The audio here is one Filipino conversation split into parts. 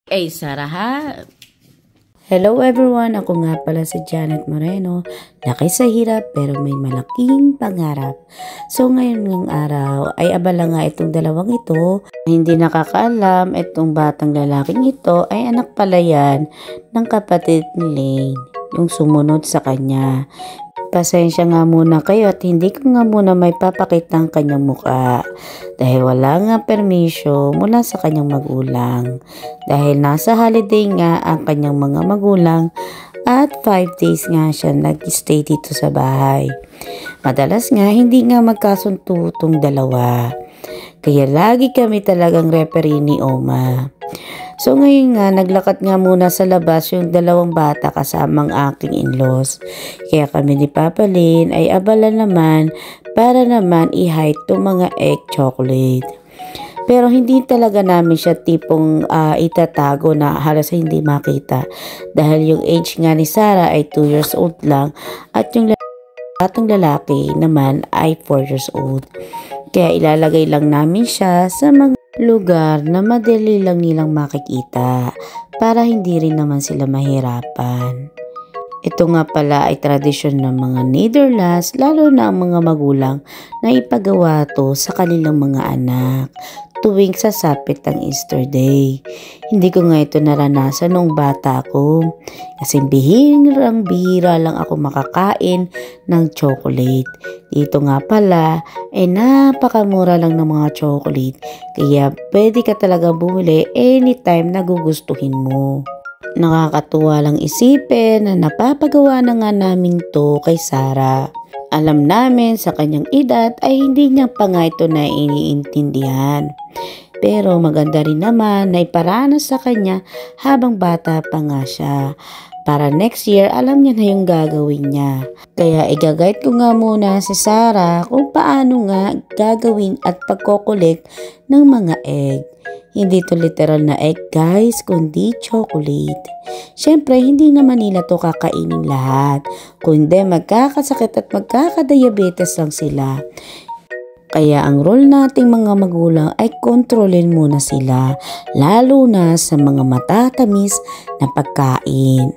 Sarah. Hello everyone, ako nga pala si Janet Moreno. Laki sa hirap pero may malaking pangarap. So ngayon ng araw ay abala nga itong dalawang ito. Hindi nakakaalam itong batang lalaking ito ay anak pala yan ng kapatid ni Lane, yung sumunod sa kanya. Pasensya nga muna kayo at hindi ko nga muna may papakita ang kanyang muka dahil wala nga permisyo mula sa kanyang magulang dahil nasa holiday nga ang kanyang mga magulang at 5 days nga siya nag-stay dito sa bahay. Madalas nga hindi nga magkasunto itong dalawa kaya lagi kami talagang referee ni Oma. So ngayon nga, naglakad nga muna sa labas yung dalawang bata kasamang aking in-laws. Kaya kami ni Papa Lane ay abala naman para naman i-hide itong mga egg chocolate. Pero hindi talaga namin siya tipong itatago na halos hindi makita. Dahil yung age nga ni Sarah ay 2 years old lang at yung batang lalaki naman ay 4 years old. Kaya ilalagay lang namin siya sa mga lugar na madali lang nilang makikita para hindi rin naman sila mahirapan. Ito nga pala ay tradisyon ng mga Netherlands, lalo na ang mga magulang na ipagawa to sa kanilang mga anak tuwing sasapit ang Easter Day. Hindi ko nga ito naranasan nung bata ko kasi bihira lang ako makakain ng chocolate. Dito nga pala ay napakamura lang ng mga chocolate kaya pwede ka talaga bumili anytime na gugustuhin mo. Nakakatuwa lang isipin na napapagawa na nga namin to kay Sarah. Alam namin sa kanyang edad ay hindi niya pa nga ito na iniintindihan. Pero maganda rin naman na iparanas sa kanya habang bata pa nga siya. Para next year, alam niya na yung gagawin niya. Kaya i-guide ko nga muna si Sarah kung paano nga gagawin at pagkokolekt ng mga egg. Hindi to literal na egg guys, kundi chocolate. Siyempre, hindi naman nila to kakainin lahat. Kundi magkakasakit at magkakadiabetes lang sila. Kaya ang role nating mga magulang ay kontrolin muna sila, lalo na sa mga matatamis na pagkain.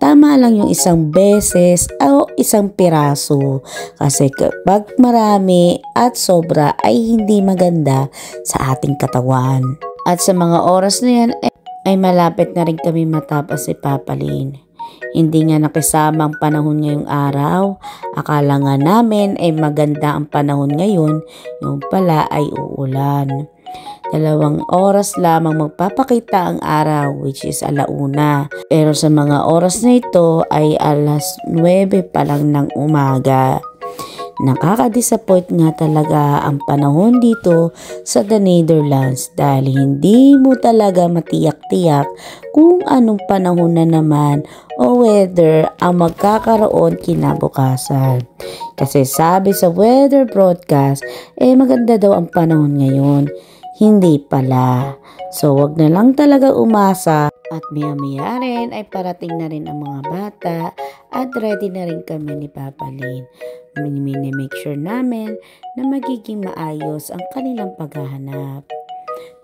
Tama lang yung isang beses o isang piraso kasi kapag marami at sobra ay hindi maganda sa ating katawan. At sa mga oras na yan ay malapit na rin kami matapos si Papa Lane. Hindi nga nakisama ang panahon ngayong araw. Akala nga namin ay maganda ang panahon ngayon, yung pala ay uulan. 2 oras lamang magpapakita ang araw which is 1:00. Pero sa mga oras na ito ay 9:00 pa lang ng umaga. Nakaka-disappoint nga talaga ang panahon dito sa The Netherlands dahil hindi mo talaga matiyak-tiyak kung anong panahon na naman o weather ang magkakaroon kinabukasan. Kasi sabi sa weather broadcast, maganda daw ang panahon ngayon. Hindi pala. So wag na lang talaga umasa at maya-maya rin ay parating na rin ang mga bata at ready na rin kami ni Papa Lane. Make sure namin na magiging maayos ang kanilang paghahanap.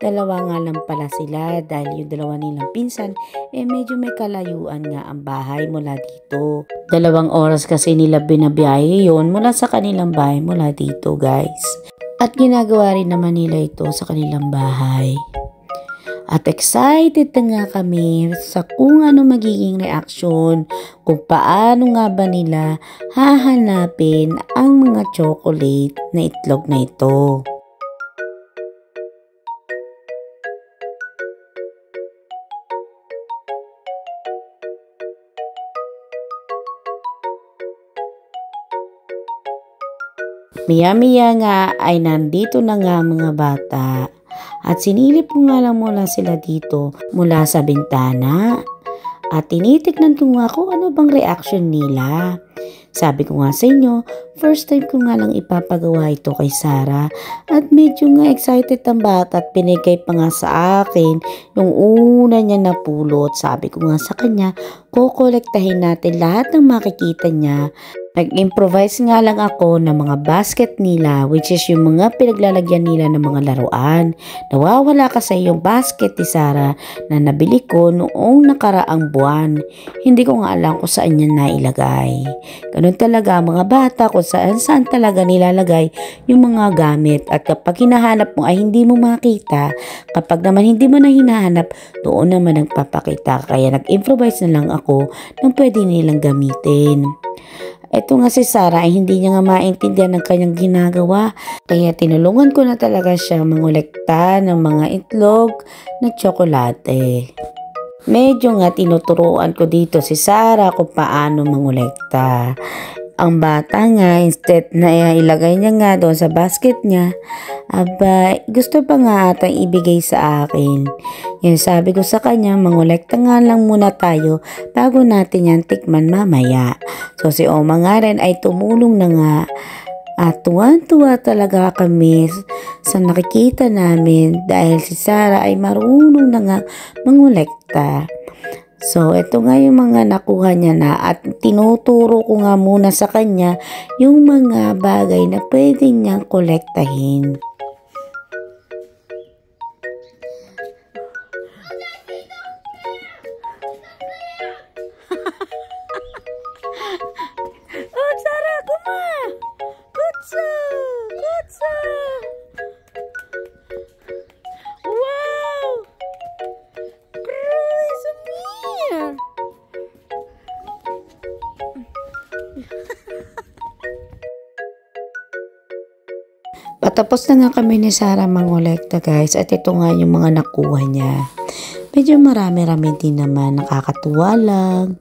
2 nga lang pala sila dahil yung 2 nilang pinsan medyo may kalayuan nga ang bahay mula dito. 2 oras kasi nila binabiyahe yun mula sa kanilang bahay mula dito guys. At ginagawa rin naman nila ito sa kanilang bahay. At excited na nga kami sa kung ano magiging reaksyon, kung paano nga ba nila hahanapin ang mga chocolate na itlog na ito. Maya-maya nga ay nandito na nga mga bata. At sinilip ko nga lang mula sila dito mula sa bintana. At tinitignan ko nga kung ano bang reaction nila. Sabi ko nga sa inyo, First time ko nga lang ipapagawa ito kay Sarah at medyo nga excited ang bata at pinigay pa nga sa akin yung una niya napulot. Sabi ko nga sa kanya, kukolektahin natin lahat ng makikita niya. Nag-improvise nga lang ako ng mga basket nila, which is yung mga pinaglalagyan nila ng mga laruan. Nawawala kasi yung basket ni Sarah na nabili ko noong nakaraang buwan. Hindi ko nga alam kung saan niya nailagay. Ganun talaga mga bata, kung saan talaga nilalagay yung mga gamit. At kapag hinahanap mo ay hindi mo makita. Kapag naman hindi mo na hinahanap, doon naman nagpapakita. Kaya nag-improvise na lang ako ng pwede nilang gamitin. Ito nga si Sarah ay hindi niya nga maintindihan ng kanyang ginagawa. Kaya tinulungan ko na talaga siya mangolekta ng mga itlog na tsokolate. Medyo nga tinuturuan ko dito si Sarah kung paano mangolekta. Ang bata nga, instead na ilagay niya nga doon sa basket niya, aba, gusto pa nga atang ibigay sa akin. Yan, sabi ko sa kanya, mangolekta nga lang muna tayo bago natin yan tikman mamaya. So si Oma nga rin ay tumulong na nga. At tuwan-tuwa talaga kami sa nakikita namin dahil si Sarah ay marunong na nga mangolekta. So, ito nga yung mga nakuha niya na at tinuturo ko nga muna sa kanya yung mga bagay na pwede niyang kolektahin. Oh, Sarah, kuma! Kutsa! Kutsa! Wow! Patapos na nga kami ni Sarah mangolekta guys at ito nga yung mga nakuha niya. Medyo marami-rami din naman, nakakatuwa lang.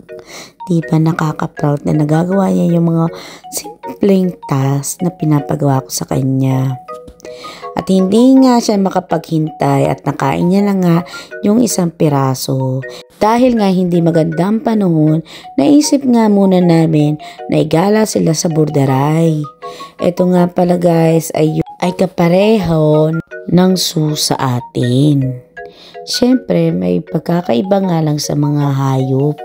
Di ba nakaka-proud na nagagawa niya yung mga simpleng task na pinapagawa ko sa kanya. At hindi nga siya makapaghintay at nakain niya na nga yung isang piraso. Dahil nga hindi magandang panahon, naisip nga muna namin na igala sila sa burderay. Ito nga pala guys ay kapareho ng zoo sa atin. Siyempre may pagkakaiba nga lang sa mga hayop.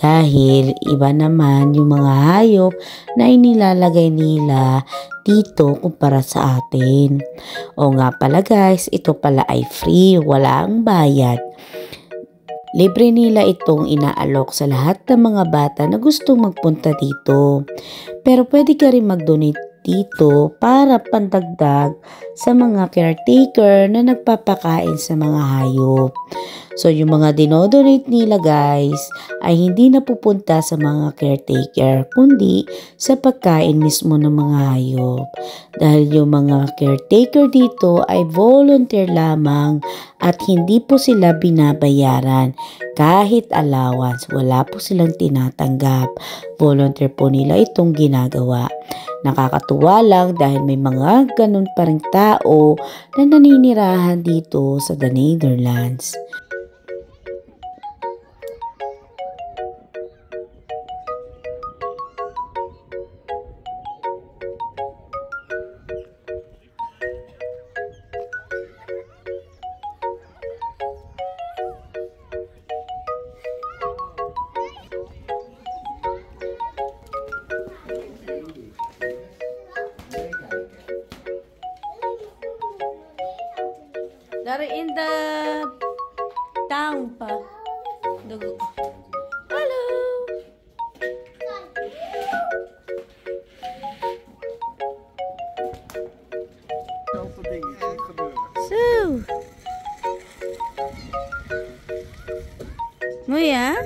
Dahil iba naman yung mga hayop na inilalagay nila dito kumpara sa atin. O nga pala guys, ito pala ay free, wala ang bayad. Libre nila itong inaalok sa lahat ng mga bata na gustong magpunta dito. Pero pwede ka rin mag-donate dito para pandagdag sa mga caretaker na nagpapakain sa mga hayop. So yung mga dinodonate nila guys ay hindi napupunta sa mga caretaker kundi sa pagkain mismo ng mga hayop. Dahil yung mga caretaker dito ay volunteer lamang at hindi po sila binabayaran kahit allowance. Wala po silang tinatanggap. Volunteer po nila itong ginagawa. Nakakatuwa lang dahil may mga ganun pa ring tao na naninirahan dito sa The Netherlands. They're in the town pa. Hello! So! Moya?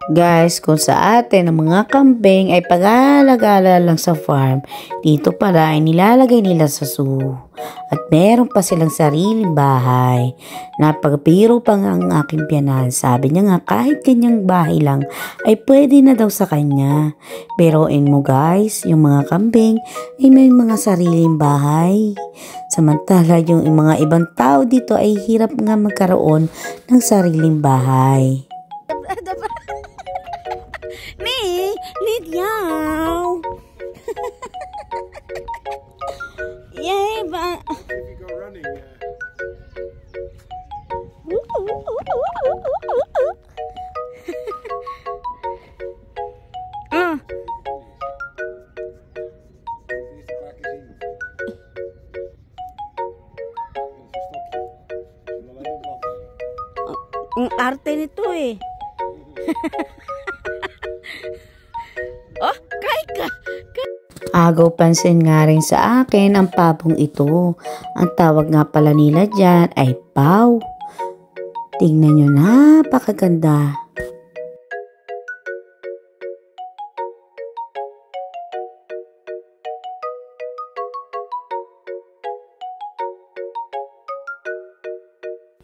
Guys, kung sa atin ang mga kambing ay pag-alagala lang sa farm, dito pala ay nilalagay nila sa zoo. At meron pa silang sariling bahay. Napagpiro pa nga ang aking biyanan. Sabi niya nga kahit ganyang bahay lang ay pwede na daw sa kanya. Biruin mo guys, yung mga kambing ay may mga sariling bahay. Samantala yung mga ibang tao dito ay hirap nga magkaroon ng sariling bahay. Me, Lid Yao. Yay, but. If you go running, Ang arte nito eh. Oh, kay ka. Agaw pansin nga rin sa akin ang pabong ito. Ang tawag nga pala nila dyan ay paw. Tingnan nyo, napakaganda.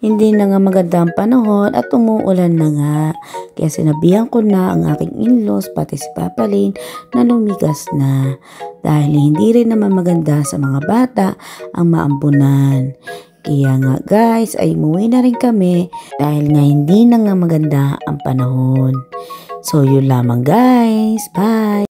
Hindi na nga maganda ang panahon at umuulan na nga. Kaya sinabihan ko na ang aking in-laws pati si Papa Lane na lumigas na. Dahil hindi rin naman maganda sa mga bata ang maambunan. Kaya nga guys ay umuwi na rin kami dahil nga hindi na nga maganda ang panahon. So yun lamang guys. Bye!